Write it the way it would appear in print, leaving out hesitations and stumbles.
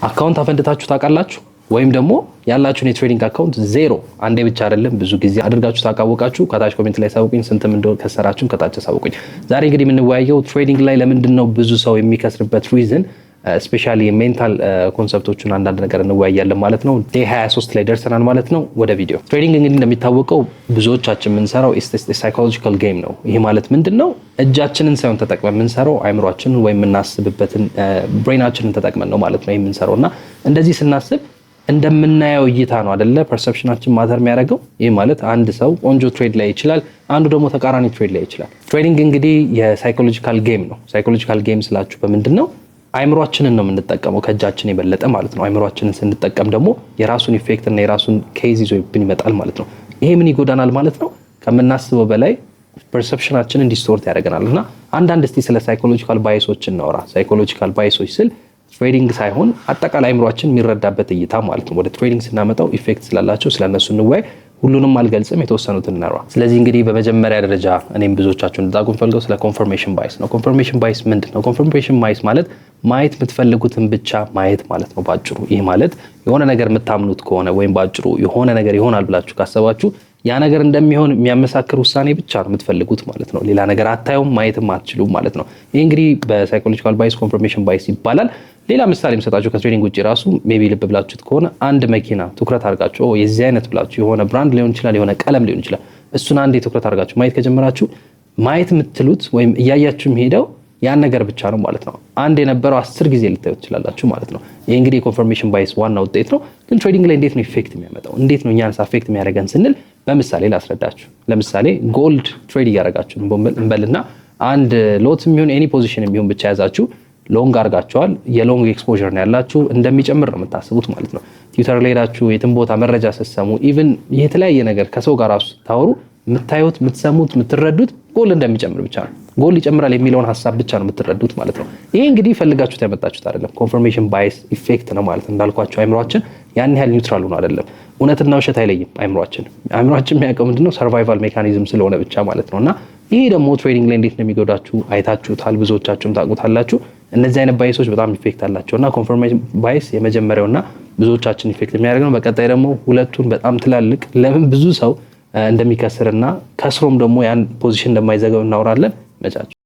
አካውንት አፈንድታችሁ ታውቃላችሁ? ወይም ደግሞ ያላችሁን የትሬዲንግ አካውንት ዜሮ አንዴ ብቻ አይደለም ብዙ ጊዜ አድርጋችሁ ታውቃወቃችሁ? ከታች ኮሜንት ላይ ሳውቁኝ፣ ስንትም እንደው ከሰራችሁም ከታች ሳውቁኝ። ዛሬ እንግዲህ የምንወያየው ትሬዲንግ ላይ ለምንድነው ብዙ ሰው የሚከስርበት ሪዝን ስፔሻሊ ሜንታል ኮንሰፕቶቹን አንዳንድ ነገር እንወያያለን ማለት ነው። ዴይ 23 ላይ ደርሰናል ማለት ነው። ወደ ቪዲዮ። ትሬዲንግ እንግዲህ እንደሚታወቀው ብዙዎቻችን የምንሰራው ሳይኮሎጂካል ጌም ነው። ይሄ ማለት ምንድነው? እጃችንን ሳይሆን ተጠቅመን የምንሰራው አይምሯችንን ወይም የምናስብበትን ብሬናችንን ተጠቅመን ነው ማለት ነው የምንሰራውና እንደዚህ ስናስብ እንደምናየው እይታ ነው አይደለ? ፐርሰፕሽናችን ማተር የሚያደርገው። ይሄ ማለት አንድ ሰው ቆንጆ ትሬድ ላይ ይችላል፣ አንዱ ደግሞ ተቃራኒ ትሬድ ላይ ይችላል። ትሬዲንግ እንግዲህ የሳይኮሎጂካል ጌም ነው። ሳይኮሎጂካል ጌም ስላችሁ በምንድነው? አይምሯችንን ነው የምንጠቀመው ከእጃችን የበለጠ ማለት ነው። አይምሯችንን ስንጠቀም ደግሞ የራሱን ኢፌክት እና የራሱን ኬዝ ይዞብን ይመጣል ማለት ነው። ይሄ ምን ይጎዳናል ማለት ነው? ከምናስበው በላይ ፐርሰፕሽናችንን ዲስቶርት ያደርገናል። እና አንዳንድ እስቲ ስለ ሳይኮሎጂካል ባይሶች እናወራ። ሳይኮሎጂካል ባይሶች ስል ትሬዲንግ ሳይሆን አጠቃላይ አይምሯችን የሚረዳበት እይታ ማለት ነው። ወደ ትሬዲንግ ስናመጣው ኢፌክት ስላላቸው ስለነሱ እንወያይ። ሁሉንም አልገልጽም፣ የተወሰኑትን እናወራ። ስለዚህ እንግዲህ በመጀመሪያ ደረጃ እኔም ብዙዎቻችሁን እንድታውቁ ፈልገው ስለ ኮንፈርሜሽን ባይስ ነው። ኮንፈርሜሽን ባይስ ምንድነው? ኮንፈርሜሽን ባይስ ማለት ማየት የምትፈልጉትን ብቻ ማየት ማለት ነው ባጭሩ። ይህ ማለት የሆነ ነገር የምታምኑት ከሆነ ወይም ባጭሩ የሆነ ነገር ይሆናል ብላችሁ ካሰባችሁ ያ ነገር እንደሚሆን የሚያመሳክር ውሳኔ ብቻ ነው የምትፈልጉት ማለት ነው። ሌላ ነገር አታዩም፣ ማየትም አትችሉም ማለት ነው። ይህ እንግዲህ በሳይኮሎጂካል ባይስ ኮንፈርሜሽን ባይስ ይባላል። ሌላ ምሳሌ የምሰጣችሁ ከትሬዲንግ ውጭ ራሱ ሜቢ ልብ ብላችሁት ከሆነ አንድ መኪና ትኩረት አድርጋችሁ የዚህ አይነት ብላችሁ የሆነ ብራንድ ሊሆን ይችላል፣ የሆነ ቀለም ሊሆን ይችላል፣ እሱን አንዴ ትኩረት አድርጋችሁ ማየት ከጀመራችሁ ማየት የምትሉት ወይም እያያችሁ ሄደው ያን ነገር ብቻ ነው ማለት ነው። አንድ የነበረው 10 ጊዜ ልታዩት ትችላላችሁ ማለት ነው። ይሄ እንግዲህ የኮንፈርሜሽን ባይስ ዋና ውጤት ነው። ግን ትሬዲንግ ላይ እንዴት ነው ኢፌክት የሚያመጣው? እንዴት ነው እኛንስ አፌክት የሚያደርገን ስንል በምሳሌ ላስረዳችሁ። ለምሳሌ ጎልድ ትሬድ እያደረጋችሁ እንበልና አንድ ሎት የሚሆን ኤኒ ፖዚሽን የሚሆን ብቻ ያዛችሁ ሎንግ አርጋችኋል። የሎንግ ኤክስፖዠር ነው ያላችሁ፣ እንደሚጨምር ነው የምታስቡት ማለት ነው። ትዊተር ላይ ሄዳችሁ የትም ቦታ መረጃ ስትሰሙ ኢቭን የተለያየ ነገር ከሰው ጋር ራሱ ታወሩ የምታዩት፣ የምትሰሙት፣ የምትረዱት ጎል እንደሚጨምር ብቻ ነው። ጎል ይጨምራል የሚለውን ሀሳብ ብቻ ነው የምትረዱት ማለት ነው። ይሄ እንግዲህ ፈልጋችሁት ያመጣችሁት አይደለም፣ ኮንፈርሜሽን ባይስ ኢፌክት ነው ማለት ነው። እንዳልኳችሁ አይምሯችን ያን ያህል ኒውትራል ሆኖ አይደለም። እውነትና ውሸት አይለይም አይምሯችን የሚያውቀው ምንድነው? ሰርቫይቫል ሜካኒዝም ስለሆነ ብቻ ማለት ነውና ይሄ ደግሞ ትሬዲንግ ላይ እንዴት ነው የሚጎዳችሁ አይታችሁታል፣ ብዙዎቻችሁም ታውቁታላችሁ። እነዚህ አይነት ባይሶች በጣም ኢፌክት አላቸውና ኮንፈርሜሽን ባይስ የመጀመሪያውና ብዙዎቻችን ኢፌክት የሚያደርግ ነው። በቀጣይ ደግሞ ሁለቱን በጣም ትላልቅ ለምን ብዙ ሰው እንደሚከስርና ከስሮም ደግሞ ያን ፖዚሽን እንደማይዘጋው እናወራለን። መጫችሁ